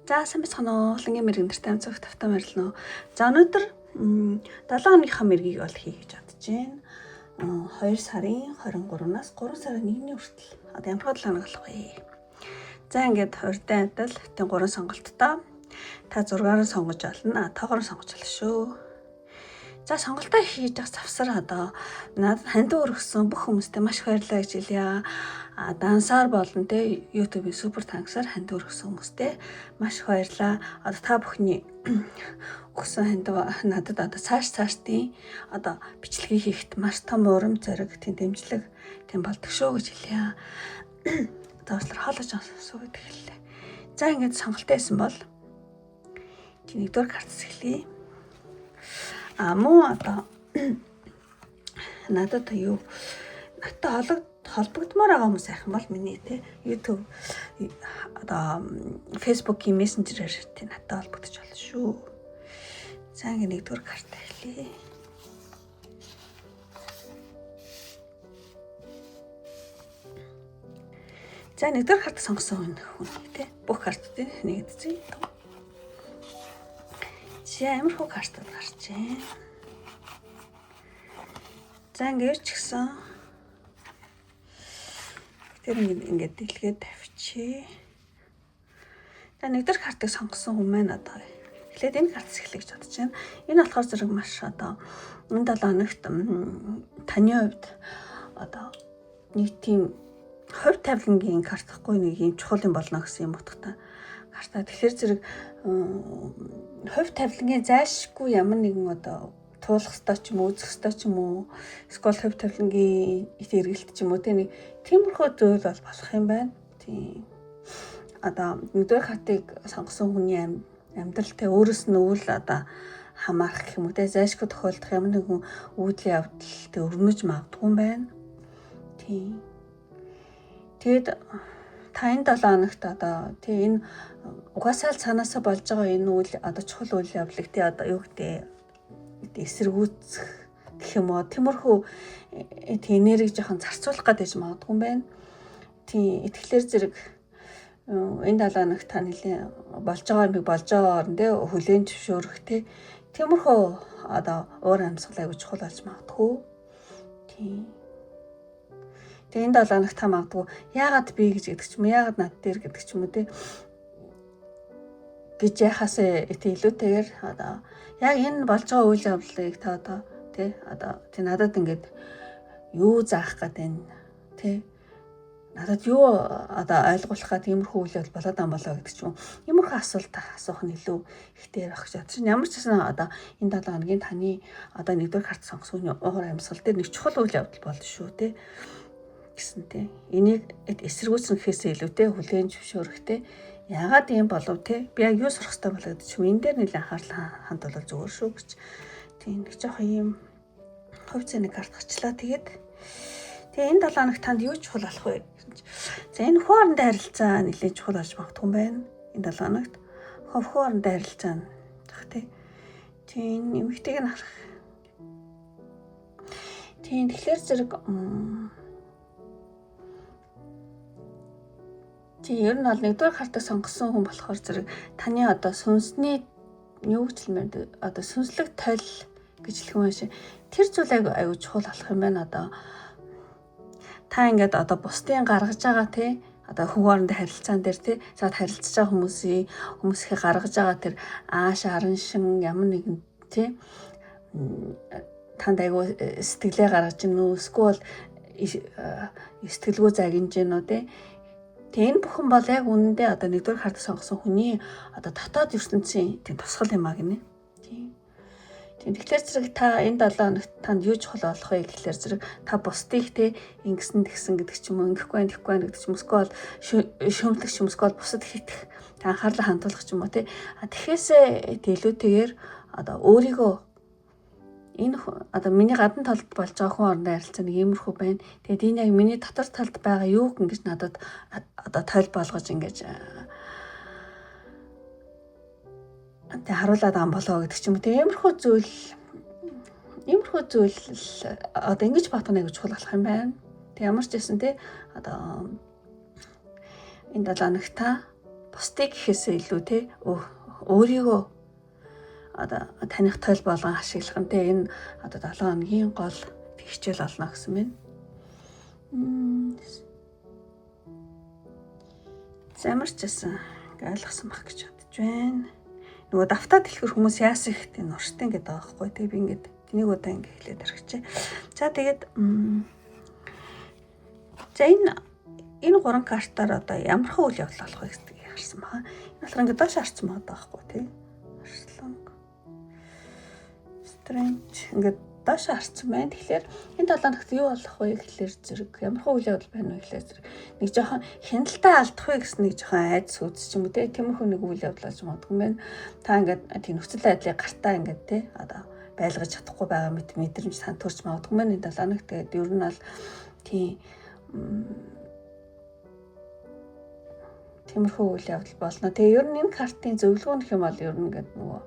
За сайн бацгаана уу. Лангийн мэрэгэн нартай амцах тавтаа морилно. За өнөөдөр 7 хоногийнхаа мэргийг бол хий гэж бодож байна. 2 сарын 23-наас 3 сарын 1-ний хүртэл одоо ямар 7 хоног болох вэ? За ингээд урьдын адил тэн 3 сонголттой та 6-аар сонгож олно. Тоогоор сонгож олно шүү. За сонголтоо хийж явах завсар одоо надад хандив өргөсөн бүх хүмүүстээ маш их баярлалаа гэж хэлье. Дансаар болон те YouTube-ийн супер танксаар хандив өргөсөн хүмүүстээ маш их баярлалаа. Одоо та бүхний өгсөн хандив надад одоо цааш-цаашдын одоо бичлэгийг хийхэд маш том урам зориг, тийм дэмжлэг тийм болдог шүү гэж хэлье. Одоо болохоор хоолойч суугаад эхэллээ. За ингэж сонголтоо хийсэн бол чи нэгдүгээр картс эхлэе. Муу одоо надад юу надад холбогдмоор байгаа хүмүүс айх юм бол миний те YouTube одоо Facebook-ийн мессенжерээр те надад холбогдож болно шүү. За ингэ нэгдүгээр карт эхлэе. За нэгдүгээр карт сонгосон хүн те бүх картуудыг нэгдсэн. За амархуу картад гарчээ. За ингэж ч гэсэн тэр ингээд дэлгээд тавьчих. За нэгдүгээр картыг сонгосон хүн маань одоо эхлээд энэ картс эхлэх гэж бодож байна. Энэ болохоор зэрэг маш одоо энэ 7 хоногт таны хувьд одоо нэг тийм хувь тавилангийн карт гэхгүй нэг юм чухал юм болно гэсэн юм утгатай карта. Тэгэхээр зэрэг хувь тавилангийн зайлшгүй ямар нэгэн одоо туулах ёстой ч юм уу, үзэх ёстой ч юм уу, эсвэл хувь тавилангийн эргэлт ч юм уу тийм тиймэрхүү зүйл бол болох юм байна. Тийм. Одоо нэгдүгээр картыг сонгосон хүний амьдралтай өөрөөс нь үйл одоо хамаарах гэх юм уу те зайлшгүй тохиолдох ямар нэгэн үйл явдалтай өрнөж магадгүй юм байна. Тийм. Тэгэд та энэ 7 хоногт одоо тий энэ угаасаа л цаанаасаа болж байгаа энэ үйл одоо чухал үйл явдлыг тий одоо юу гэдэг эсэргүүцэх гэх юм уу тиймэрхүү тий энерги жоохон зарцуулах гэж магадгүй юм байна. Тий итгэлээр зэрэг энэ 7 хоногт та нэлийн болж байгаа юм болж байгаа орн тий хүлээн зөвшөөрөх тий тиймэрхүү одоо уур амьсгал аягүй чухал болж магадгүй. Тий тэгээ энэ 7 хоногт та магадгүй яагаад би гэж гэдэг ч юм уу яагаад над дээр гэдэг ч юм уу те гэж яхасаа илүүтэйгээр одоо яг энэ болж байгаа үйл явдлыг та одоо те одоо тий надад ингээд юу заах гэдэг нь те надад юу одоо ойлгуулах гэх тиймэрхүү үйл явдал болоод ам болоо гэдэг ч юм иймэрхүү асуулт асуух нь илүү ихтэй байх гэж бодчих. Ямар ч гэсэн одоо энэ 7 хоногийн таны одоо нэгдүгээр карт сонгосон уур амьсгал дээр нэг чухал үйл явдал болно шүү те гэсэн те энийг эсэргүүцнэ гэхээсээ илүүтэй хүлээн зөвшөөрөхтэй яагаад юм болов те би яг юу сурах хэрэгтэй болоо гэдэг чинь энэ дээр нэлээд анхаарал хандуулах зүгээр шүү гэж тийм нэг жоохон юм хувь цэний карт гарчлаа. Тэгээд тэгээ энэ 7 хоногт танд юу чухал болох вэ? За энэ хоорондоо харилцаа нэлээд чухал болж магадгүй юм байна. Энэ 7 хоногт хоорондоо харилцаа гэх те тийм нэмэгтэйг нь харах. Тийм тэгэхээр зэрэг тий ер нь бол нэгдүгээр картыг сонгосон хүн болохоор зэрэг таны одоо сүнсний юу гэж хэлмээр одоо сүнслэг тойл гэж хэлэх юм шиг тэр зүйл аягүй чухал болох юм байна. Одоо та ингээд одоо бусдын гаргаж байгаа тий одоо хүүгээрээ харилцаан дээр тий за харилцаж байгаа хүмүүсийн гаргаж байгаа тэр ааш аран шин ямар нэгэн тий танд аягүй сэтгэлээ гаргаж гин үү эсвэл сэтгэлгөө загинж гин үү тий тэгээ энэ бүхэн бол яг үнэндээ одоо нэгдүгээр карт сонгосон хүний одоо дотоод ертөнцийн тийм тусгал юм а гинэ. Тийм. Тэгэхээр зэрэг та энэ 7 хоногт танд юу чухал болох вэ гэхэлэр зэрэг та бусдыг те ингэсэн тэгсэн гэдэг ч юм уу ингэхгүй гэдэг ч юм уу эсвэл шөмлөх ч юм эсвэл бусад хийх анхаарлаа хандуулах ч юм уу те тэгэхээсээ илүүтэйгээр одоо өөрийгөө энэ одоо миний гадна талд болж байгаа хүн орондоо харилцаа нэг иймэрхүү байна. Тэгээд энэ яг миний дотор талд байгаа юу ингэж надад одоо тойл болгож ингэж тэг харуулад ам болоо гэдэг ч юм уу. Тэг иймэрхүү зүйл одоо ингэж батгах нэг чухал болох юм байна. Тэг ямар ч гэсэн те одоо энэ 7 хоногт та бусдыг гэхээсээ илүү те өөрийгөө одоо таних тойл болгон ашиглах нь те энэ одоо 7 хоногийн гол хичээл олно гэсэн байна. Замарчсан ойлгосон баг гэж бодож байна. Нөгөө давтаа дэлгэр хүмүүс яасан их тийм нурштай ингээд байгаа байхгүй. Тэгээ би ингээд тэнийг удаа ингээд хэлээд аргачих. За тэгээд за энэ 3 картаар одоо ямар хөө үйл явдал болох вэ гэдгийг харсан баха. Энэ болохоор ингээд доош харсан байгаа байхгүй тий. Арсланг. Strength ингээд доош харсан байна. Тэгэхээр энэ 7 хоногт юу болох вэ гэхэлэр зэрэг ямар хөө үйл явдал байна вэ гэхэлэр зэрэг нэг жоохон хяналтаа алдах вэ гэсэн нэг жоохон айдас үзчих юм уу тий. Тиймэрхүү нэг үйл явдал болж магадгүй юм байна. Та ингээд тийм нөхцөл байдлыг гартаа ингээд тий одоо байлгаж чадахгүй байгаа мэдрэмж тань төрж магадгүй байна. Энэ 7 хоногт тэгээд ер нь бол тийм тиймэрхүү үйл явдал болно. Тэгээ ер нь энэ картын зөвлөгөө нөх юм бол ер нь ингээд нөгөө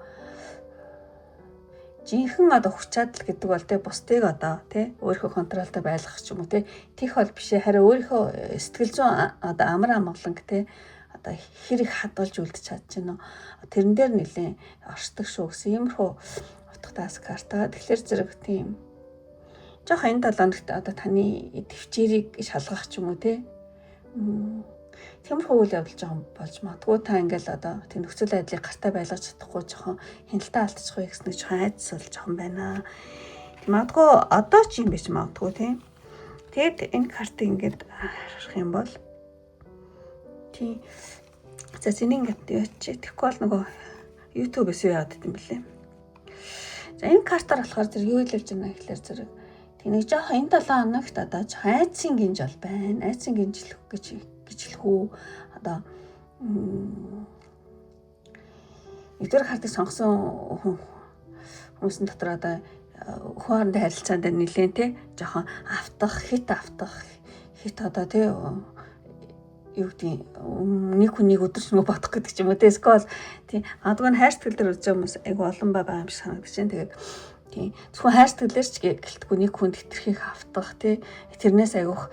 жинхэнэ одоо хүч чадал гэдэг бол те бусдыг одоо те өөрийнхөө контролтой байлгах ч юм уу те тийх бол биш харин өөрийнхөө сэтгэл зүйн одоо амар амгаланг те одоо хэр их хадгалж үлдэж чадчихна. Тэрэн дээр нэлээд оршдог шүү гэсэн иймэрхүү утгатаас карта. Тэгэхээр зэрэг тийм жоох энэ 7 хоногт одоо таны төвчээрийг шалгах ч юм уу те тиймэрхүү үйл явдал жоохон болж магадгүй та ингээл одоо тийм нөхцөл байдлыг гартаа байлгаж чадахгүй жоохон хяналтаа алдчих вэ гэсэн нэг жоохон айдас бол жоохон байна. Магадгүй одоо ч юм биш магадгүй тийм. Тэгэд энэ картыг ингээд харах юм бол тийм за зэний ингээд яач тэгэхгүй бол нөгөө YouTube-с юу яадаг юм бэлээ. За энэ картаар болохоор зэрэг юу хэлж байна гэхэлэр зэрэг тийм нэг жоохон энэ 7 хоногт одоо жоохон айдсын гинж бол байна. Айдсын гинжлэх гэж хэлэхүү одоо нэгдүгээр картыг сонгосон хүмүүсийн дотор одоо хоорондын харилцаанд нэлээд те жоохон хит одоо те юу гэдэг нэг хүнийг өдөрч нөгөө бодох гэдэг ч юм уу те эсвэл тийм адгүй хайр сэтгэл дээр үзэж хүмүүс айгу олон байгаа юм шиг санагдаж байна. Тэгээд тийм зөвхөн хайр сэтгэлээр ч гэлтгүй нэг хүнд хитрхийг автах те тэрнээс айгуух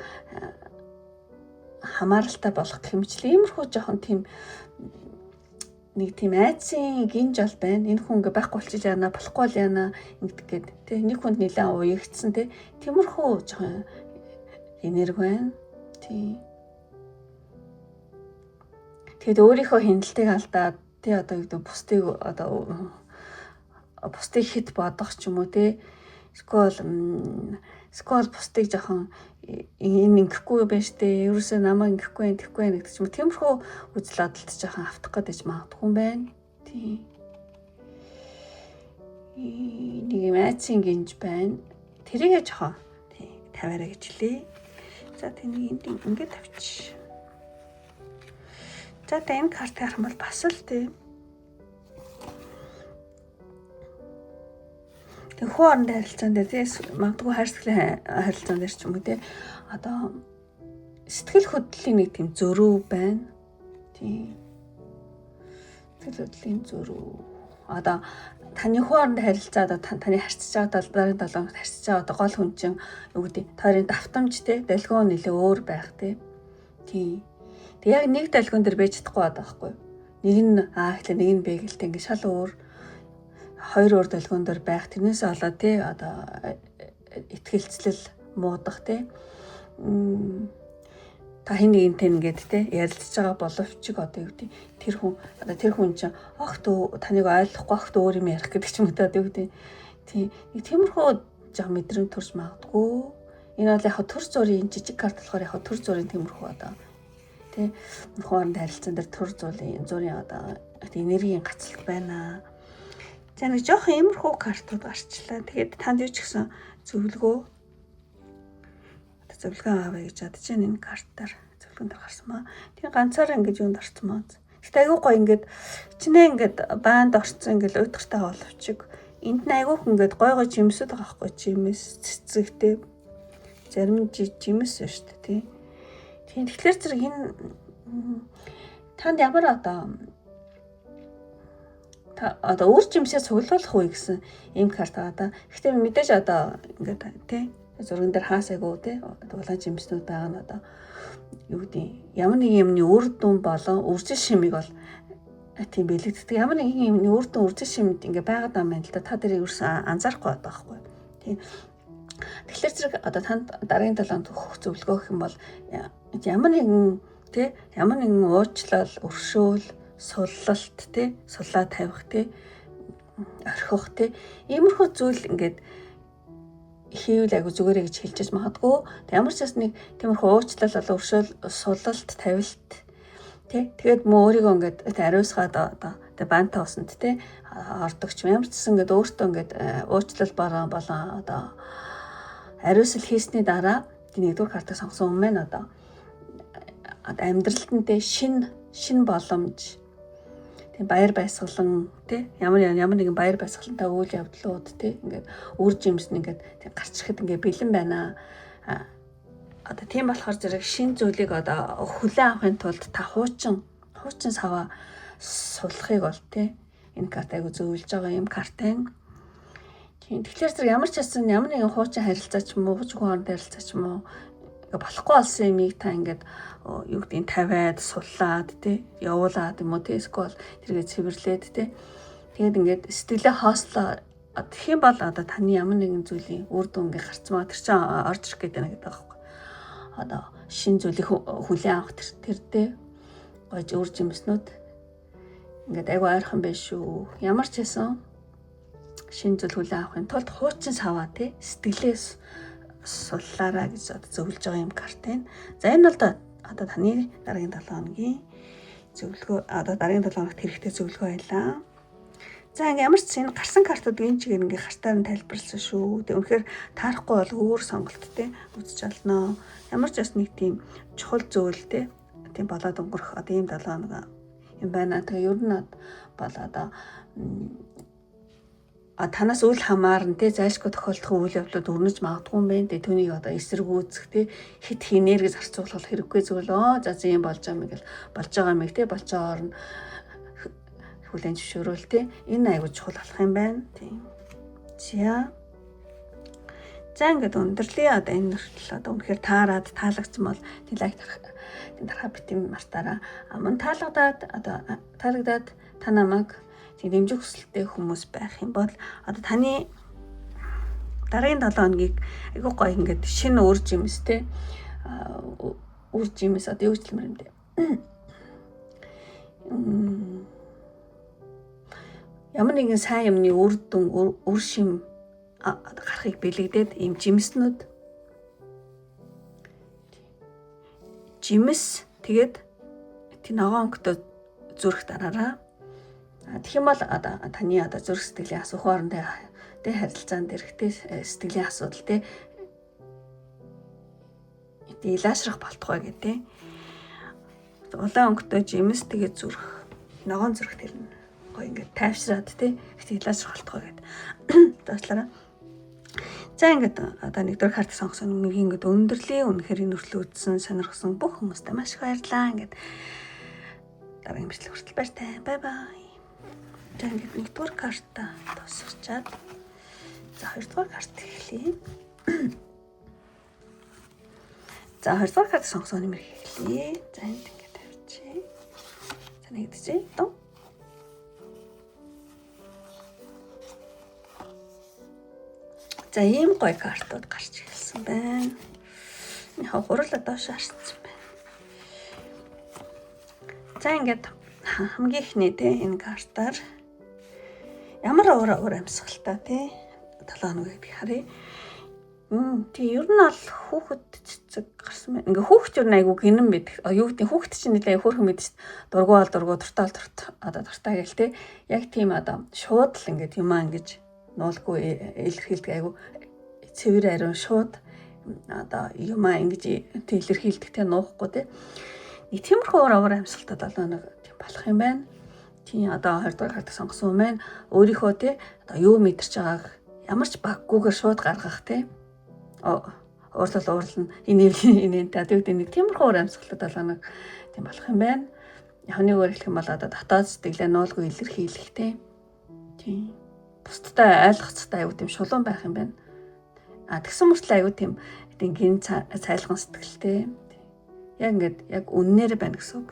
хамааралтай болох хэмжлээ. Иймэрхүү жоохон тийм нэг тийм айдсын гинж бол байна. Энэ хүн ингээ байхгүй болчих яана, болохгүй бол яана ингэдэг гээд тий нэг хүнд нэлээд уягдсан тий. Тиймэрхүү жоохон энерги байна. Тий. Тэгэд өөрийнхөө хяналтыг алдаад тий одоо юу гэдэг бусдыг хит бодох ч юм уу тий. Скол бусдыг жоохон энэ ингэхгүй байж тээ ерөөсөө намайг ингэхгүй гэдэг ч юм уу тиймэрхүү үзэл бодолд жоохон автах гэдэг магадгүй юм байна. Тийм. Нэг юм айцын гинж байна. Тэрийгээ жоохон тий тавиараа гэж хэлээ. За тэнийг ингээд тавьчих. За энэ карт харах юм бол бас л тий хооронд харилцаан дээр тийм магадгүй хайр сэтгэлийн харилцаан дээр ч юм уу тийм одоо сэтгэл хөдлөлийн нэг тийм зөрүү байна. Тийм. Сэтгэл хөдлөлийн зөрүү. Одоо таны хооронд харилцаа одоо таны харьцаж байгаа дараагийн 7 хоногт харьцаж байгаа одоо гол хүн чинь юу гэдэг тойрын давтамж тийм долгион нэлээ өөр байх тийм. Тэг яг нэг долгион дээр байж чадахгүй байгаа байхгүй. Нэг нь гэхлээр нэг нь Б гэлтэй ингэ шал өөр хоёр өөр долгион дээр байх тэрнээсээ болоод тий одоо итгэлцлэл муудах тий та хин нэгэнтэй ингээд тий ярилцж байгаа боловч одоо юу гэдэг тэр хүн чинь огт таныг ойлгохгүй огт өөр юм ярих гэдэг ч юм уу одоо юу гэдэг тий тиймэрхүү жоо мэдрэмж төрж магадгүй энэ бол яг төр зургийн жижиг карт болохоор яг төр зургийн тиймэрхүү одоо тий хооронд харилцаан дээр төр зургийн одоо энергийн гацалт байна. За нэг жоохон иймэрхүү картууд гарчлаа. Тэгээд танд юу ч гэсэн зөвлөгөө авъя гэж бодож байна энэ картаар. Зөвлөгөөнд гарсан маа. Тэгээ ганцаараа ингэж юунд орсон маа. Гэтэ айгүй гоё ингээд чинээ ингээд баанд орсон ингээд уйдгартай боловчиг. Энд нь айгүйх ингээд гой жимсүүд байгаа байхгүй жимс цэцэгтэй. Зарим жимс шүү дээ тий. Тэгэхээр зэрэг энэ танд ямар одоо өөр жимсээ цуглуулах уу гэсэн ийм карт байгаа да. Гэхдээ мэдээж одоо ингээд тий зурган дээр хаасайгуу те дулаан жимснүүд байгаа нь одоо юу гэдэг ямар нэг юмны үр дүн болон үржил шимийг бол тийм бэлэгддэг. Ямар нэг юмны үр дүн үржил шимэд ингээ байгаад байгаа юм л да. Та тэрийг ерөөсөн анзаарахгүй байгаа байхгүй. Тийм. Тэгэхээр зэрэг одоо танд дараагийн 7 хоног зөвлөгөө гэх юм бол ямар нэгэн уучлал, өршөөл, суллалт те суллаа тавих те орхих те иймэрхүү зүйл ингээд хийвэл айгу зүгээрээ гэж хэлж магадгүй. Ямар ч бас нэг тиймэрхүү уучлал болон өршөөл, суллалт, тавилт тий. Тэгээд мөө өөрийгөө ингээд ариусгаад одоо банта усанд тий ордогч ямар ч гэсэн ингээд өөртөө ингээд уучлал болон одоо ариусл хийсний дараа нэгдүгээр картыг сонгосон юм байна одоо амьдралд нь тий шин боломж тий баяр баясгалан тий ямар нэгэн баяр баясгалантай үйл явдлууд тий ингээд үр жимс нь ингээд гарч ирэхэд ингээд бэлэн байна. Одоо тийм болохоор зэрэг шин зүйлийг одоо хүлээн авахын тулд та хуучин саваа сулахыг бол тий энэ карт айгу зөвлөж байгаа юм карт. Тэгэхээр зэрэг ямар ч байсан ямар нэгэн хуучин харилцаа ч юм уу хуучин хооронд харилцаа ч юм уу болохгүй болсон юмыг та ингээд юу гэдгийг тавиад суллаад тий явуулаад юм уу тий эсвэл тэргээ цэвэрлээд тий тэгээд ингээд сэтгэлээ хоослоо тэгэх юм бол одоо таны ямар нэгэн зүйлийн үр дүн ингээд гарцмаа тэр чинь орж ирэх гэдэг нэг байгаа байхгүй. Одоо шин зүйлийг хүлээн авах тэр тий гойж үр жимснүүд ингээд айгу ойрхон байх шүү. Ямар ч байсан шин зүйл хүлээн авахын тулд хуучин саваа тий сэтгэлээс суллаараа гэж одоо зөвлөж байгаа юм карт байна. За энэ бол одоо таны дараагийн 7 хоногийн зөвлөгөө одоо дараагийн 7 хоногт хэрэгтэй зөвлөгөө байлаа. За ингээ ямар ч энэ гарсан картууд энэ чигээр ингээ хартаар нь тайлбарласан шүү. Тэг үнэхээр таарахгүй бол өөр сонголт те үзэж олноо. Ямар ч бас нэг тийм чухал зүйл те тийм болоод өнгөрөх одоо ийм 7 хоног юм байна. Тэгээ ер нь бол одоо танаас үл хамаарна те зайлшгүй тохиолдох үйл явдлууд өрнөж магадгүй юм байна. Тэгээ түүнийг одоо эсэргүүцэх те хит энергиз харьцуулах хэрэггүй зүйл за юм болж байгаа юм гэл болж байгаа юм те болцоо орно хүлэн зөвшөөрөл те энэ аягүй чухал болох юм байна. Тийм. За ингээд өндөрлөө одоо энэ нөхцөл одоо үнэхээр таарад таалагдсан бол тийм лайк дарахаа битэн мартаараа мөн таалагдаад та намайг дэмжих хүсэлтэй хүмүүс байх юм бол одоо таны дараагийн 7 хоногийг айгүй гоё ингээд шинэ үр жимстэй үр жимс одоо юу ч хэлмээр юм дээ. Ямар нэгэн сайн юмны үр дүн үр шим гарахыг бэлэгдээд ийм жимснүүд жимс тэгээд тийм ногоон өнгөтэй зүрх дараараа тэгэх юм бол одоо таны одоо зүрх сэтгэлийн асуух хоорондоо тэ харилцаанд эрэхтэй сэтгэлийн асуудал тэ илаашрах болтугай гэдэг. Улаан өнгөтэй жимс тэгээд зүрх ногоон зүрх тэр нь гоё ингээд тайвшраад тэ илаашрах болтугай гэдэг. Доошлаараа. За ингээд одоо нэгдүгээр карт сонгосон нэг ингээд өндөрлөө үнэхээр энэ хүртэл үзсэн сонирхсан бүх хүмүүстээ маш их баярлалаа. Ингээд дараагийн бичлэг хүртэл баяртай. Бай бай. За ингээд нэгдүгээр карта тусгачаад за хоёрдугаар карт эхлэе. За хоёрдугаар карт сонгосон нэмэр эхлэе. За энд ингээд тавьчих. За нэгдэжээ. Дон. За ийм гоё картууд гарч ирсэн байна. Яг гурлаа доош харсан байна. За ингээд хамгийн ихний те энэ картаар ямар өөр амьсгалтай те 7 хоног гэдэг харъя. Тий ер нь бол хүүхэд цэцэг гарсан байна. Ингээ хүүхэд ер нь айгу гинэн байдаг. Юу гэдэг хүүхэд чинь нэлээ хөөрхөн мэдэж дургуул дуртай одоо дуртай гэл те. Яг тийм одоо шууд л ингээд юмаа ингэж нуулгүй илэрхийлдэг айгу цэвэр ариун шууд одоо юмаа ингэж илэрхийлдэг те нуухгүй те. Нэг тиймэрхүү өөр амьсгалтай 7 хоног тийм болох юм байна. Тийм одоо 20 дугаар картыг сонгосон юм байна. Өөрийнхөө те одоо юу мэдэрч байгааг ямар ч баггүйгээр шууд гаргах те. Уурлал энэ гэдэг нэг тиймэрхүү өөр амьсгалтай 7 хоног тийм болох юм байна. Яг нэг өөр хэлэх юм бол одоо дотоод сэтгэлээ нуулгүй илэрхийлэх те. Тийм. Бусдтай ойлгоцтой аюу тийм шулуун байх юм байна. Тэгсэн мөртлөө аюу тийм гин цайлган сэтгэлтэй. Яг ингээд яг үннээрээ байна гэсэн үг.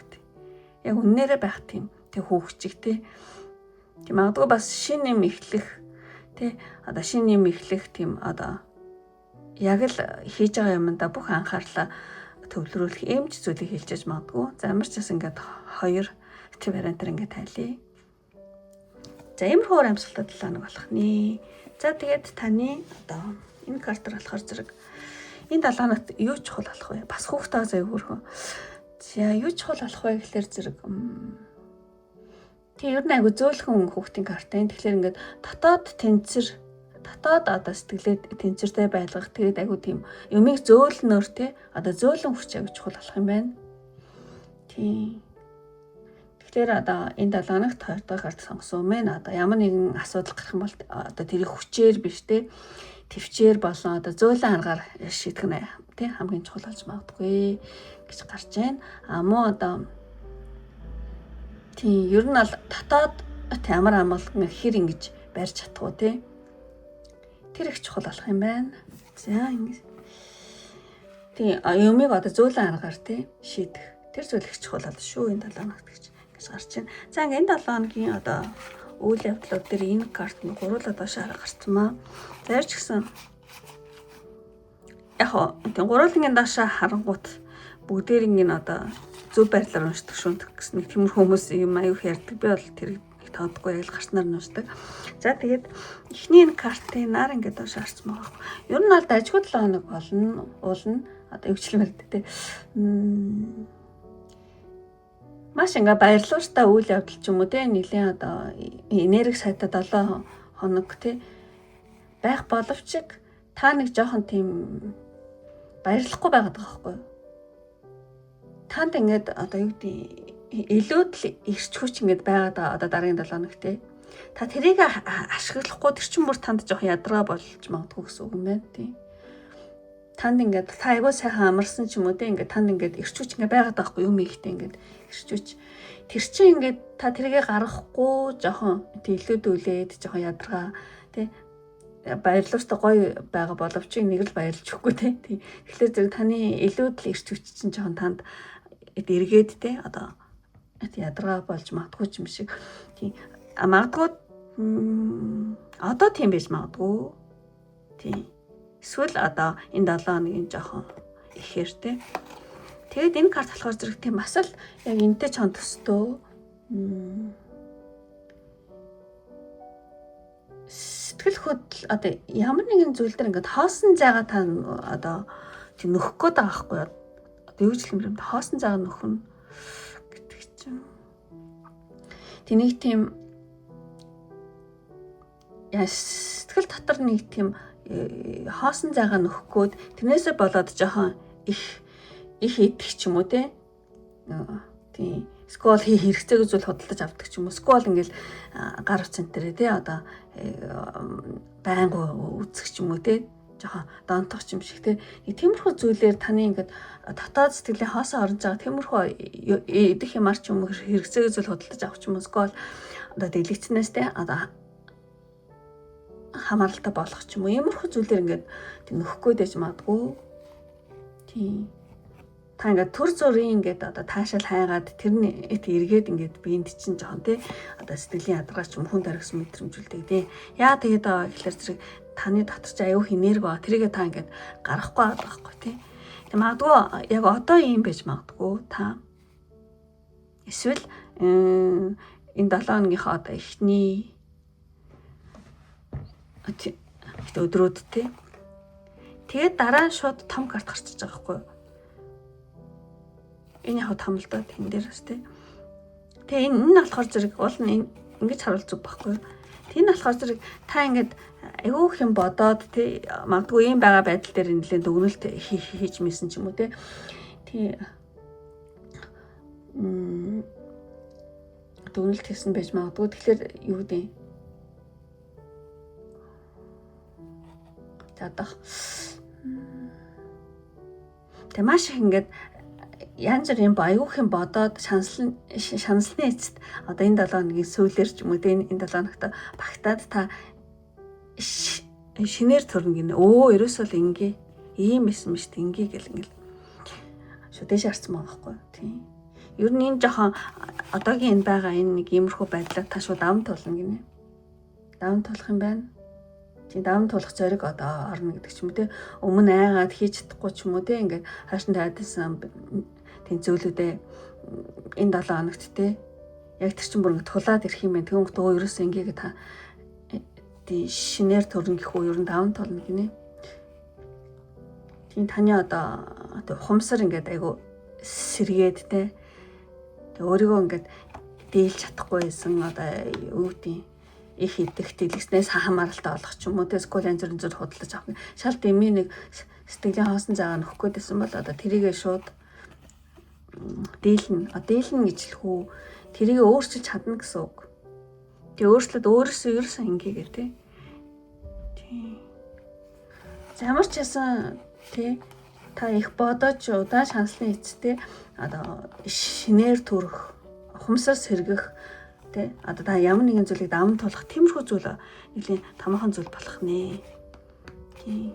Яг үннээрээ байх тийм тэг хүүхчиг тий. Тийм магадгүй бас шин юм эхлэх тий одоо шин юм эхлэх тийм одоо яг л хийж байгаа юмдаа бүх анхаарлаа төвлөрүүлэх эмч зүйлийг хэлж магадгүй. За ямар ч бас ингээд хоёр тийм вариантаар ингээд тайлъя. За иймэрхүү амьсгалтай 7 хоног болох нэ. За тэгээд таны одоо энэ картер болохоор зэрэг энэ 7 хоногт юу чухал болох вэ? Бас хүүхдээ заяа хөрхөө. За юу чухал болох вэ гэхээр зэрэг тийм ер нь айгу зөөлхөн хүүхдийн картай. Тэгэхээр ингээд дотоод одоо сэтгэлээд тэнцвэртэй байлгах. Тэгээд айгу тийм юмыг зөөлнөр те одоо зөөлөн хүч айгу чухал болох юм байна. Тийм. Тэгэхээр одоо энэ 7 хоногт 2 дахь карт сонгосон юм байна. Одоо ямар нэгэн асуудал гарах юм бол одоо тэрийг хүчээр биш те төвчээр болон одоо зөөлөн аргаар шийдэх нь тий хамгийн чухал болж магадгүй гэж гарч байна. Мөн одоо тий ер нь бол дотоод амар амгалан хэр ингэж барьж чадах уу тий тэр их чухал болох юм байна. За ингэ тий юмыг одоо зөөлөн аргаар тий шийдэх тэр зүйл их чухал бол шүү энэ 7 хоногт гэж гарч байна. За ингэ энэ 7 хоногийн одоо үйл явдлууд дээр энэ карт нь гуруулаад доошоо гарцмаа. За ч гэсэн яг тийм гурвангийн доошоо харангуут бүгдээрийн энэ одоо зөв байдлаар уншдаг шүнтэх гэсэн нэг тиймэр хүмүүс юм аюух ярьдаг. Би бол тэрийг тоодгүй яг л гарснаар нь уншдаг. За тэгээд эхний энэ картын нар ингээд доошоо харцмаа. Ер нь бол дажгүй 7 хоног уулна. Одоо өвчлөмөр дээ. Маш ингээ баярлууштай үйл явдал ч юм уу те нэлийн одоо энерги сайтай 7 хоног те байх боловч та нэг жоохон тийм баярлахгүй байгаад байгаа байхгүй юу? Танд ингээд одоо юу гэдэг илүүд л ирч хүч ингээд байгаад байгаа одоо дараагийн 7 хоног те та тэрийг ашиглахгүй тэр чинь бүр танд жоохон ядаргаа болж магадгүй гэсэн үг юм байна тийм. Танд ингээд та айгуу сайхан амарсан ч юм уу те ингээд танд ингээд ирч хүч ингээд байгаад байгаа байхгүй юм ихтэй ингээд ирч хүч тэр чинь ингээд та тэрийг гаргахгүй жоохон илүүдүүлээд жоохон ядаргаа те баярлууштай гоё байгаа боловч нэг л баярлж өгөхгүй те. Тэгэхээр зэрэг таны илүүдл ирч хүч чинь жоохон танд эргээд те одоо ядаргаа болж магадгүй юм шиг. Тийм магадгүй одоо тийм байж магадгүй. Тийм эсвэл одоо энэ 7 хоногийн жоохон ихээр те. Тэгээд энэ карт болохоор зэрэг тийм бас л яг энтэй ч хон төстөө сэтгэл хөдлөл одоо ямар нэгэн зүйл дээр ингээд хоосон зайгаа та одоо тийм нөхөх гээд байгаа байхгүй юу? Одоо юу ч юм хоосон зайгаа нөхөн гэдэг чинь. Тэнийг тийм сэтгэл дотор нэг тийм хоосон зайгаа нөхөхгүйд тэрнээсээ болоод жоохон их идэх ч юм уу те. Тийм скол хэрэгцээг зүйл худалдаж авдаг ч юм уу. Скол ингээл гар утсантай те одоо байнга үзэх ч юм уу те. Жоохон донтох ч юм шиг те. Нэг тиймэрхүү зүйлээр таны ингээд дотоод сэтгэлийн хоосоо орж байгаа тиймэрхүү идэх юмар ч юм уу хэрэгцээг зүйл худалдаж авах ч юм уу. Скол одоо дэлгэцнээс те одоо хамааралтай болох ч юм уу. Иймэрхүү зүйлээр ингээд нөхөхгүй дэж магадгүй. Тийм та ингээд төр зүрийн ингээд одоо таашаал хайгаад тэрний эргээд ингээд биенд чинь жоохон тий одоо сэтгэлийн ядаргаа ч юм хүн дарагсан мэдрэмжүүлдэг тий. Яа тэгээд байгаа гэхэлэр зэрэг таны дотор чи аюух энерги ба тэрийгээ та ингээд гаргахгүй байгаа байхгүй тий. Тэг магадгүй яг одоо ийм байж магадгүй та эсвэл энэ 7 хоногийнхоо одоо эхний өдрүүд тий. Тэгээд дараа нь шууд том карт гарчиж байгаа байхгүй юу? Энэ яг том л доо тэн дээр бас тий. Тэгээ энэ болохоор зэрэг уул нь ингэж харуул зүг байхгүй юу? Тийм болохоор зэрэг та ингээд айгүйх юм бодоод тий магадгүй ийм байгаа байдал дээр нэлээд дүгнэлт хийж мэсэн ч юм уу тий. Тий дүгнэлт хийсэн байж магадгүй. Тэгэхээр юу гэдэг задах. Тэ маш их ингээд янз бүрийн аюух юм бодоод шаналсны эцэст одоо энэ 7 хоногийн сүүлэр ч юм уу энэ 7 хоногт багтаад та шинээр төрнө гинэ. Өө ерөөсөө л ингээ ийм байсан мэт ингээ гэл ингээл шүдэж харсан байгаа байхгүй тийм. Ер нь энэ жоохон одоогийн энэ байгаа энэ нэг иймэрхүү байдлаар та шууд даван туулна гинэ. Даван туулах юм байна. Тийм даван туулах зориг одоо орно гэдэг ч юм уу те. Өмнө айгаад хийж чадахгүй ч юм уу те. Ингээд хаашин тавьдсан тийм зөвлөдөө энэ 7 хоногт те. Яг тэр чинь бүр ингээд тулаад ирэх юм байна. Тэгвэл өө ерөөсөө ингээ та тийм шинээр төрн гэх үү ер нь даван туулна гинэ. Тийм таны одоо ухамсар ингээд айгу сэргээд те. Тэг өөрийгөө ингээд дийлж чадахгүй байсан одоо юу гэдэг их идэх дэлгэснээс хамааралтай болох ч юм уу те скул янз бүр худалдаж авах. Шал дэмий нэг сэтгэлийн хоосон заагаа нөхөх гэсэн бол одоо тэрийгээ шууд дийлнэ. Дийлнэ гэж хэлэх үү? Тэрийгээ өөрчилж чадна гэсэн үг. Тэг өөрчлөд өөрөөсөө ингэгээ те. Тийм. Ямар ч ясан те та их бодож удаа шанслын эцтэй одоо шинээр төрөх, ухамсар сэргэх те одоо та ямар нэгэн зүйлийг даван туулах тиймэрхүү зүйл нэлийн томоохон зүйл болох нэ. Тийм.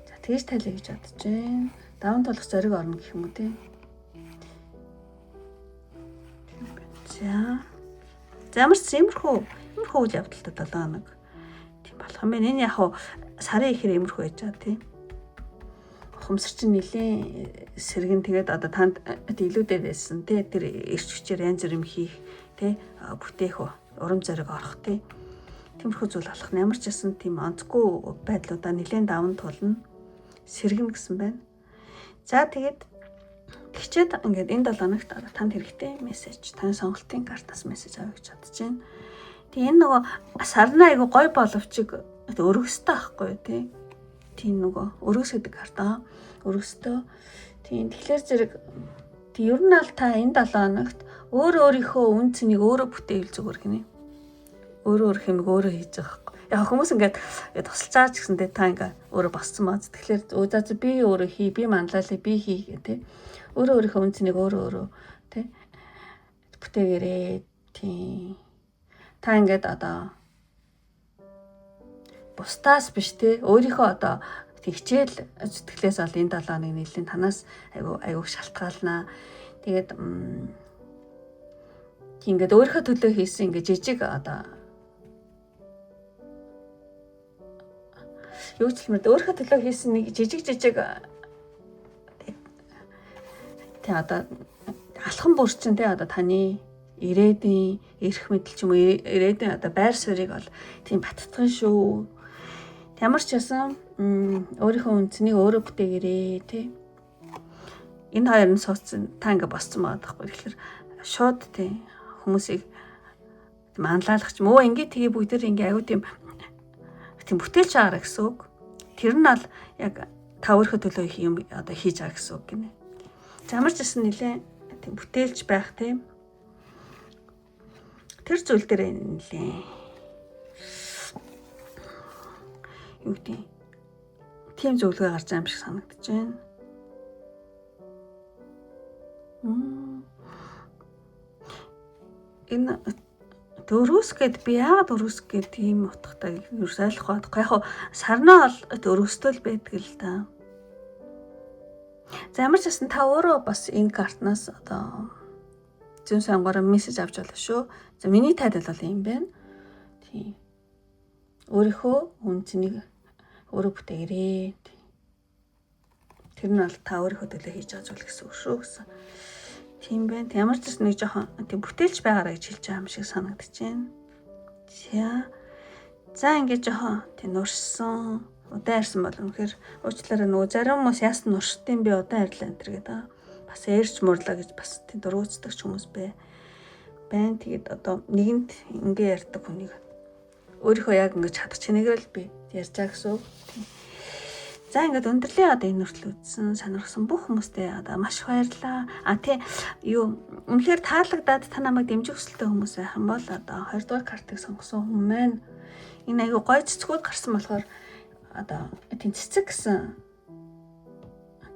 За тэгж тайлаа гэж бодож байна. Даван туулах зориг орно гэх юм уу те. За. Ямар ч иймэрхүү үйл явдалтай 7 хоног. Тийм болох юм байна. Энэ яг сарын ихэр иймэрхүү байж байгаа тийм. Ухамсар чинь нэлээд сэргэн тэгээд одоо танд илүүдээ байсан тий тэр эрч хүчээр янз бүр юм хийх тий бүтээх урам зориг орох тий тиймэрхүү зүйл болох нь ямар ч гэсэн тийм онцгүй байдлуудаа нэлээд даван тулна сэргэн гэсэн байна. За тэгээд тэгчээд ингээд энэ 7 хоногт танд хэрэгтэй мессеж таны сонголтын картаас мессеж авъя гэж бодож байна. Тэгээ энэ нөгөө сарна айгу гой боловчиг өргөстэй байхгүй тий. Тийм нөгөө өргөс гэдэг карта өргөстөө тийм тэгэхээр зэрэг тийм ер нь аль та энэ 7 хоногт өөрийнхөө үн цэнийг өөрөө бүтээвэл зүгээр гинэ. Өөр хэмиг өөрөө хийж байгаа байхгүй. Яг хүмүүс ингээд тусалцаа ч гэсэндээ та ингээд өөрөө босцсон бааз. Тэгэхээр за би өөрөө хий, би манлайлаа, би хий гэх тий. Өөрийнхөө үн цэнийг өөрөө тий бүтээгээрээ тийм та ингээд одоо бусдаас биш те өөрийнхөө одоо хичээл зүтгэлээс бол энэ 7 хоног нэлийн танаас айгуу шалтгаалнаа. Тэгээд ингээд өөрийнхөө төлөө хийсэн ингээд жижиг одоо юу ч хэлмээр өөрийнхөө төлөө хийсэн нэг жижиг тэ одоо алхам бүрчин те одоо таны ирээдүйн эрх мэдэл ч юм уу ирээдүйн одоо байр суурийг бол тийм баттган шүү. Ямар ч ясан өөрийнхөө үнцнийг өөрөө бүтээгээрээ тий. Энэ хоёр нь суудсан та ингээ босцсон байгаа байхгүй. Тэгэхээр шууд тий хүмүүсийг манлайлах ч юм уу ингээ тэгээ бүгдээр ингээ аюу тийм бүтээлч аваарай гэсэн үг. Тэр нь бол яг та өөрийнхөө төлөө юм одоо хийж байгаа гэсэн үг гинэ. Ямар ч ясан нилээ тийм бүтээлч байх тийм. Тэр зүйл дээр нилээ юу гэдэг тийм зөвлөгөө гарч байгаа юм шиг санагдаж байна. Энэ дөрөс гэд би яагаад дөрөс гэд тийм утгатай юу ойлгох байхгүй. Яг сарнаа бол дөрөстөл байдаг л да. За ямар ч гэсэн та өөрөө бас энэ картнаас одоо зүүн сонгороо мессеж авч болно шүү. За миний тайлбар бол юм байна. Тийм. Өөрийнхөө үнцнийг өөрөө бүтээгээрээ. Тэр нь бол та өөрийнхөө төлөө хийж байгаа зүйл гэсэн үг шүү гэсэн. Тийм байна. Ямар ч нэг жоохон тийм бүтээлч байгаараа гэж хэлж байгаа юм шиг санагдаж байна. За ингээд жоохон тийм нурсан удаан ярьсан бол үнэхээр уучлаарай нөгөө зарим хүмүүс яасан нуршдیں۔ Би удаан ярьлаа энэ гэдэг. Бас ээрч муурлаа гэж бас тийм дургуутдаг ч хүмүүс байна. Тэгээд одоо нэгэнд ингээ ярьдаг хүнийг өөрийнхөө яг ингэж чадах чинээгээр л би ярьж байгаа гэсэн үг. За ингээд өндөрлөө одоо энэ хүртэл үзсэн сонирхсан бүх хүмүүстээ одоо маш баярлалаа. Тий юу үнэхээр таалагдаад та намайг дэмжих хүсэлтэй хүмүүс байх юм бол одоо 2 дугаар картыг сонгосон хүмүүс маань энэ аюу гой цэцгүүд гарсан болохоор одоо тийм цэцэг гэсэн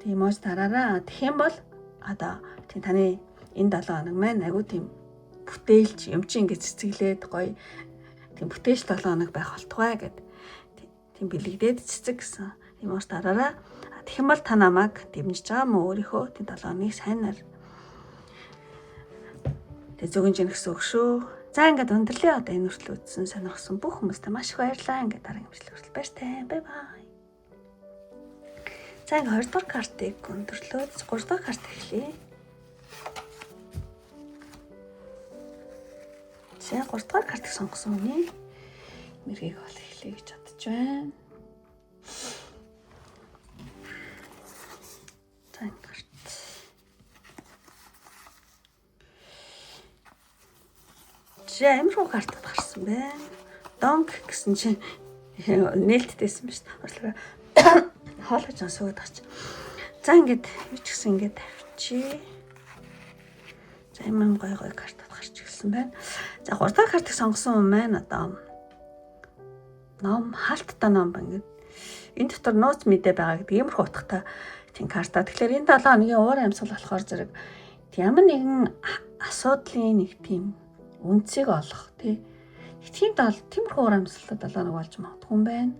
тийм мож тараараа. Тэгэх юм бол одоо тийм таны энэ 7 хоног маань аюу тийм бүтээлч юм чи ингээд цэцэглээд гоё тийм бүтээлч 7 хоног байх болтугай гэд. тийм бэлэгдээд цэцэг гэсэн юм ууш дараараа. Тэгэх юм бол та намайг дэмжиж байгаа мó өөрийнхөө тийм 7 хоног сайнаар тэг зөгөн жин гэсэн үг шүү. За ингээд өндөрлөө одоо энэ хүртэл үзсэн сонирхсан бүх хүмүүстээ маш их баярлалаа. Ингээд дараагийн бичлэг хүртэл баяртай. Бай бай. За ингээд 2 дугаар картыг өндөрлөө. 3 дугаар карт эхлэе. За 3 дугаар картыг сонгосон хүний мэргийг ол эхлэе гэж бодож байна. За энэ карт. За амирхуу картад гарсан байна. Донг гэсэн чинь нээлттэйсэн ба шүү дээ. Хоолойч суугаад байгаа чи. За ингээд юу ч гэсэн ингээд тавьчих. За юм гой картад гарч ирсэн байна. За 3 дахь картыг сонгосон хүн маань одоо ном хаалттай ном ингээд энэ дотор нууц мэдээ байгаа гэдэг иймэрхүү утгатай тийм карта. Тэгэхээр энэ 7 хоногийн уур амьсгал болохоор зэрэг ямар нэгэн асуудлын нэг тийм үнцийг олох тий. Тиймэрхүү уур амьсгалтай 7 хоног болж магадгүй юм байна.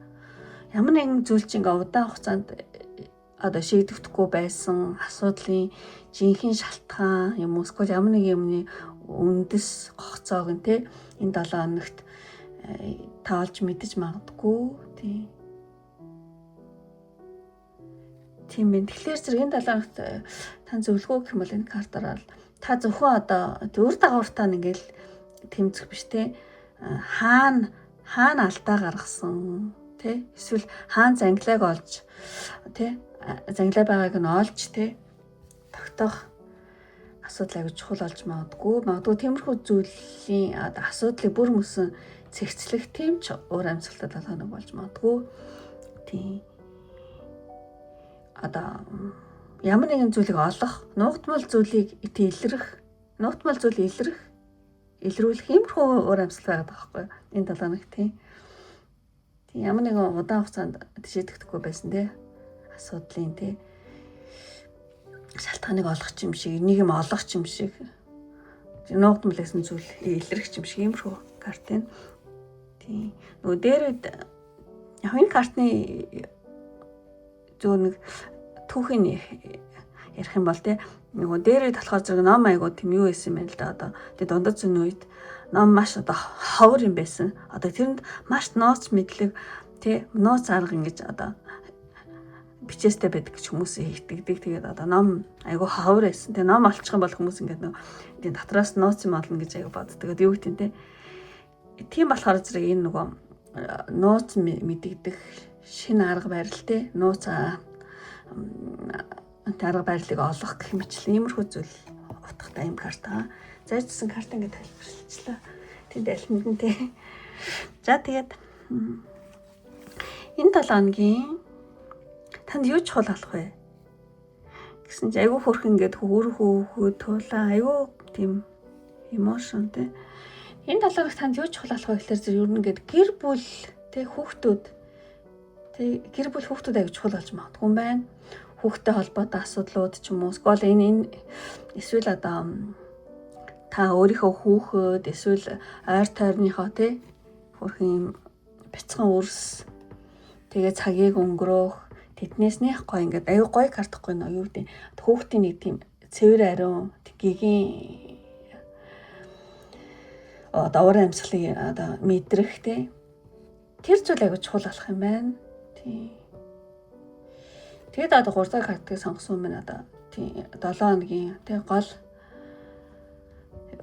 Ямар нэгэн зүйл чинь ингээ удаан хугацаанд одоо шийдэгдэхгүй байсан асуудлын жинхэнэ шалтгаан юм уу эсвэл ямар нэг юмны үндэс гогцоог нь тий энэ 7 хоногт таалж мэдэж магадгүй тий. Тийм байна. Тэгэхээр зэрэг энэ 7 хоногт та зөвлөгөө гэх юм бол энэ картаараа та зөвхөн одоо өөр дагавартаа ингээл тэмцэх биш те хаана алдаа гаргасан те эсвэл хаана зангилааг олж те зангилаа байгааг нь олж те тогтоох асуудал аягүй чухал болж магадгүй тиймэрхүү зүйлийн асуудлыг бүр мөсөн цэгцлэх тийм ч уур амьсгалтай 7 хоног болж магадгүй тийм одоо ямар нэгэн зүйлийг олох нуугдмал зүйлийг илрүүлэх иймэрхүү уур амьсгал байгаад байгаа байхгүй энэ 7 хоног тийм ямар нэгэн удаан хугацаанд шийдэгдэхгүй байсан тий асуудлын тий шалтгааныг олох юм шиг нэг юм олох юм шиг нуугдмал байсан зүйл илрэх юм шиг иймэрхүү карт энэ тий нөгөө дээрэд яг энэ картны зөв нэг түүхийн ярих юм бол тий нөгөө дээрэд болохоор зэрэг ном айгуу тийм юу байсан юм байна л да одоо тий дундад зүүн үед ном маш одоо ховор юм байсан одоо тэрэнд маш нууц мэдлэг тий нууц арга ингэж одоо бичээстэй байдаг гэж хүмүүс итгэдэг тэгээд одоо ном айгуу ховор байсан тий ном олчих юм бол хүмүүс ингээд нөгөө тий дотроос нууц юм олно гэж айгуу боддог тэгээд юу гэдэг тий тийм болохоор зэрэг энэ нөгөө нууц мэддэг шинэ арга барил тий нууц арга барилыг олох гэх мэтлэн иймэрхүү зүйл утгатай юм карта. Зарчсан карта ингээд тайлбарлалчлаа. Тэнд аль нь тий. За тэгээд энэ 7 хоногийн танд юу чухал болох вэ? Гэсэн чи айгүй хөрх ингээд хөөхөө туулаа айгүй тийм эмошн тий. Энэ 7 хоногт танд юу чухал болох вэ гэхээр зөв ер нь ингээд гэр бүл тий хүүхдүүд айгүй чухал болж магадгүй юм байна. Хүүхдтэй холбоотой асуудлууд ч юм уу эсвэл энэ эсвэл одоо та өөрийнхөө хүүхэд эсвэл ойр тойрныхоо тий хөрхийн бяцхан үрс тэгээ цагийг өнгөрөөх тэднээс нэх гоё ингээд аюу гоё картахгүй нөө юу гэдэг хүүхдийн нэг тийм цэвэр ариун гигийн одоо уур амьсгалыг одоо мэдрэх тий тэр зүйл аюу чухал болох юм байна тий. Тэгээд одоо 3 дахь картыг сонгосон юм одоо тий 7 хоногийн тий гол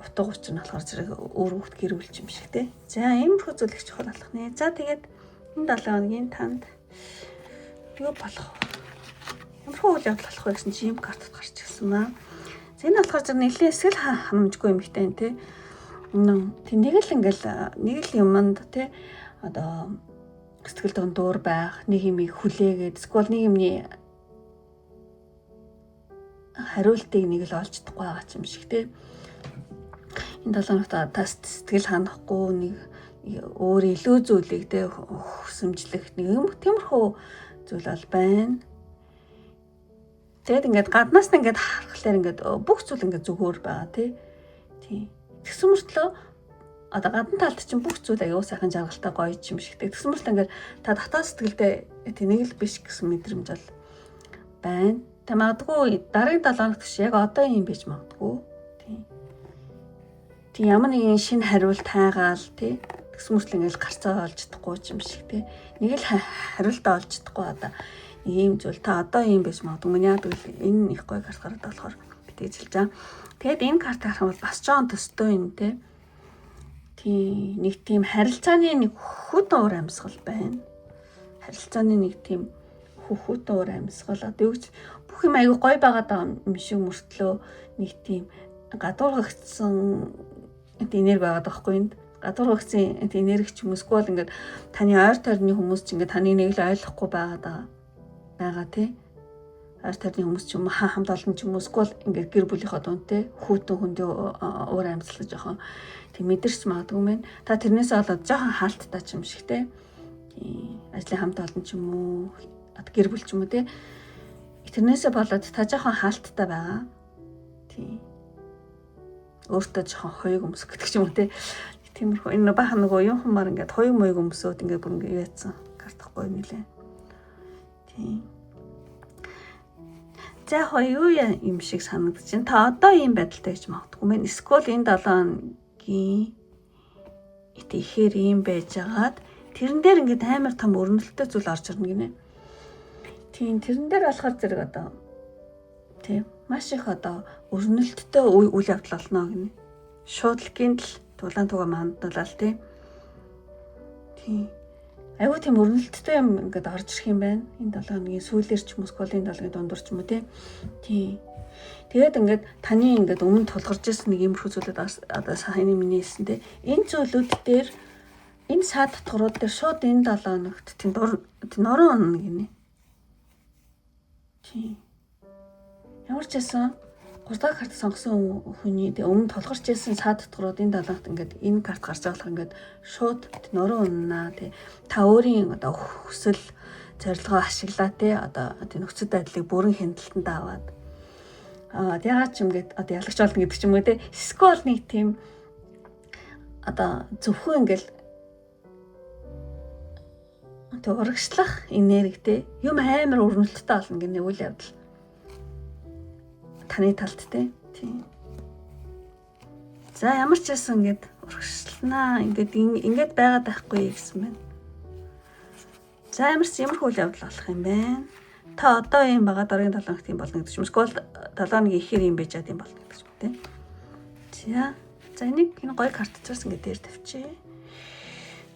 утга учир нь болохоор зэрэг өөр хүүхд гэр бүл юм шиг тий. За иймэрхүү зүйл их чухал болох нэ. За тэгээд энэ 7 хоногийн танд юу болох вэ? Ямархуу үйл явдал болох вэ гэсэн чи ийм картад гарч ирсэн маа. За энэ болохоор зэрэг нэлийн эсгэл ханамжгүй юм ихтэй тий. Тий нэг л юмд тий одоо сэтгэл дундуур байх, нэг юмыг хүлээгээд эсвэл нэг юмны хариултыг нэг л олж чадахгүй байгаа юм шиг тий. Энэ 7 хоногт та сэтгэл ханахгүй нэг өөр илүү зүйлийг тий хөсөмжлөх нэг юм тиймэрхүү зүйл бол байна. Тэгээд ингээд гаднаас нь ингээд харахаар ингээд бүх зүйл ингээд зүгээр байгаа тий. Тэгсэн мөртлөө одоо гадна талд чинь бүх зүйл аюу сайхан жаргалтай гоё юм шигтэй. Тэгсэн мэт ингээд та дотоод сэтгэлдээ нэг л биш гэсэн мэдрэмж бол байна. Та магадгүй дараагийн 7 хоногт ч яг одоо юм байж магадгүй. Тийм ямар нэгэн шинэ хариулт хайгаал тий тэгсэн мэт ингээд гарцаа олж чадахгүй юм шиг тий нэг л хариултаа олж чадахгүй одоо ийм зүйл та одоо ийм байж магадгүй. Яг тэгвэл энэ их гоё карт гараад болохоор битгийж хэлж байгаа. Тэгэд энэ карт харах юм бол бас жоон төстэй юм те. Тийм нэг тийм харилцааны нэг хөтөн уур амьсгал байна. Харилцааны нэг тийм хөтөн уур амьсгал одоо юу гэж бүх юм аягүй гоё байгаад байгаа юм шиг мөртлөө нэг тийм гадуургагдсан энерги байгаад байгаа хгүй энд. Гадуургагдсан энерги ч юм уусгүй бол ингээд таны ойр тойрны хүмүүс ч ингээд таныг нэг л ойлгохгүй байгаа тий. Ойр тойрны хүмүүс ч юм уу хамт олон ч юм уу эсвэл ингээд гэр бүлийнхээ дундтэй хүүтэн хүндээ уур амьсгал жоохон тийм мэдэрч магадгүй мэн. Та тэрнээс болоод жоохон хаалттай ч юм шиг тий. Ажлын хамт олон ч юм уу гэр бүл ч юм уу тий. Тэрнээсээ болоод та жоохон хаалттай байгаа. Тий. Өөртөө жоохон хоёг өмсөх гэдэг ч юм уу тий. Тиймэрхүү энэ бахан нөгөө юм хумаар ингээд хоёг моёг өмсөөд ингээд бүр ингээд яатсан картахгүй нилээ. Тийм. За юу юм шиг санагдаж байна. Та одоо ийм байдалтай гэж магадгүй мэн. Эсвэл энэ 7 хоногийн ихээр ийм байжгаад тэрэн дээр ингээд амар том өрнөлттэй зүйл орж ирнэ гинэ. Тийм тэрэн дээр болохоор зэрэг одоо тийм маш их одоо өрнөлттэй үйл явдал болно гинэ. Шуудлын л тулаан туга мандуулаад тийм. Айгуу тийм өрнөлттэй юм ингээд орж ирэх юм байна. Энэ 7 хоногийн сүүлээр ч юм уу сколын 7 хоногийн дундуур ч юм уу тий. Тэгээд ингээд таны ингээд өмнө тулгарч ирсэн нэг иймэрхүү зүйлүүд одоо сайн миний хэлсэн тий. Энэ зүйлүүд дээр энэ саад татгарууд дээр шууд энэ 7 хоногт тийм норон онно гинэ. Тий. Ямар ч байсан 3 дахь карт сонгосон хүний өмнө толгорч ирсэн саад татгарууд энэ 7 хоногт ингээд энэ карт гарч байгаа ингээд шууд норон уннаа тий. Та өөрийн одоо хүсэл зорилгоо ашиглаа тий. Одоо нөхцөл байдлыг бүрэн хяналтанд аваад яагаад ч юм гээд одоо ялагч болно гэдэг ч юм уу тий. Эсвэл нэг тийм одоо зөвхөн ингээл одоо урагшлах энергитэй юм амар өрнөлттэй болно гэнэ үйл явдал таны талд тийм. За ямар ч байсан ингээд урагшлнаа ингээд байгаад байхгүй гэсэн байна. За ямархүү үйл явдал болох юм байна. Та одоо юм байгаа дараагийн 7 хоногт юм болно гэдэг юм. Эсвэл 7 хоногийн ихээр юм байж байгаа юм болно гэдэг юм тийм. За энийг энэ гоё картчаас ингээд дээр тавьчих.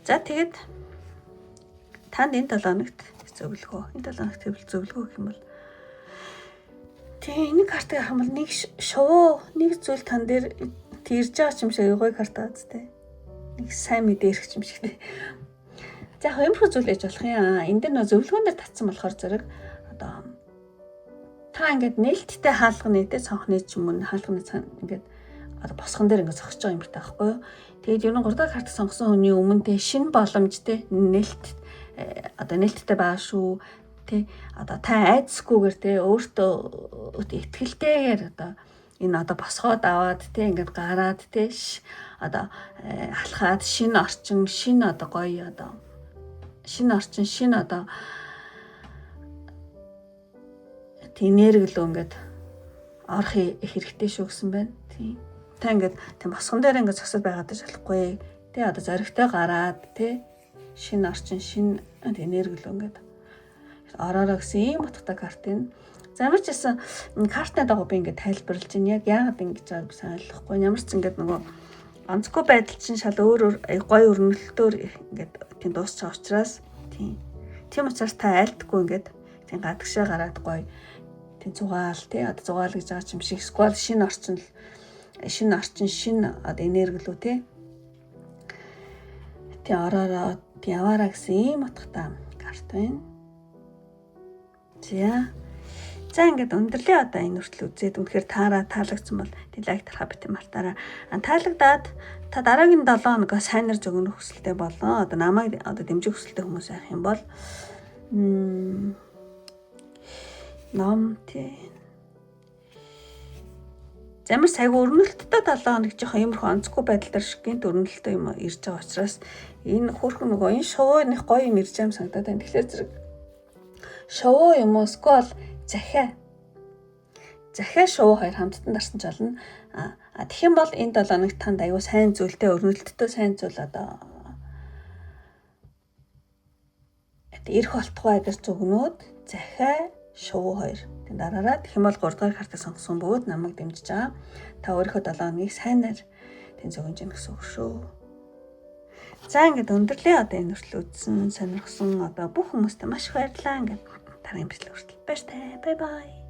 За тэгээд танд энэ 7 хоногт зөвлөгөө. Энэ 7 хоногт зөвлөгөө гэх юм бол тийм энэ картыг харах юм бол нэг шувуу нэг зүйл тань дээр тэрж байгаа юм шиг гоё карт ааз тий. Нэг сайн мэдэрх юм шиг тий. За яг юмрхүү зүйл ээж болох юм. Энд дээр нөө зөвлөгөөн дээр татсан болохоор зэрэг одоо та ингээд нээлттэй хаалганы тий цонхны ч юм уу хаалганы цан ингээд одоо босгон дээр ингээд зогсож байгаа юм байна таахгүй юу. Тэгээд ер нь 3 дахь карт сонгосон хүний өмнө тий шинэ боломж тий нээлт одоо нээлттэй байгаа шүү. Тэ одоо та айдсгүйгээр тэ өөртөө итгэлтэйгээр одоо энэ одоо босгоод аваад тэ ингээд гараад тэ одоо алхаад шинэ орчин шинэ одоо гоё одоо шинэ орчин шинэ одоо энерги лөө ингээд орох хэрэгтэй шүү гэсэн байна. Тийм. Та ингээд тийм босгон дээр ингээд зогсоод байгаад ч болохгүй. Тэ одоо зоригтой гараад тэ шинэ орчин шинэ энерги лөө ингээд оророо гэсэн ийм утгатай карт энэ. За ямар ч гэсэн картны дагуу би ингээд тайлбарлаж байна. Яг яагаад ингэж байгааг би сайн ойлгохгүй. Ямар ч ингээд нөгөө онцгүй байдал чинь шал өөр гоё өрнөлтөөр ингээд тийм дуусч байгаа учраас тийм учраас та айлтгүй ингээд тийм гадагшаа гараад гоё тийм зугаал тий одоо зугаал гэж байгаа юм шиг сквал шинэ орчин шинэ одоо энерги лөө тий оророо яваараа гэсэн ийм утгатай карт байна. За ингээд өндөрлөө одоо энэ хүртэл үзээд үнэхээр таалагдсан бол лайк тарахаа бит мартаарай. Таалагдаад та дараагийн 7 хоногоо сайнаар зөгнөх хүсэлтэй болон одоо намайг одоо дэмжих хүсэлтэй хүмүүс байх юм бол ном тий Замир сайгүй өрнөлттэй 7 хоног жоохон иймэрхүү онцгүй байдал дээр шиг гинт өрнөлттэй юм ирж байгаа учраас энэ хөрхөн нөгөө энэ шувууных гоё юм ирж байгаа юм санагдаад байна. Тэгэхээр зэрэг шувуу юм уу эсвэл захиа шувуу хоёр хамтдан дарсан ч болно. Тэгэх юм бол энэ 7 хоногт танд аюу сайн зүйлтэй өрнөлттэй сайн зүйл одоо ирэх болтугай гэж зүгнүүд захиа шувуу хоёр. Тэнд дараараа тэгэх юм бол 3 дахь картыг сонгосон бөгөөд намайг дэмжиж байгаа. Та өөрийнхөө 7 хоногийг сайнаар тэнцвэрж гэнэ гэсэн үг шүү. За ингээд өндөрлөө одоо энэ хүртэл үзсэн сонирхсан одоо бүх хүмүүстээ маш их баярлалаа. Ингээд дараагийн бичлэг хүртэл баяртай. Бай бай.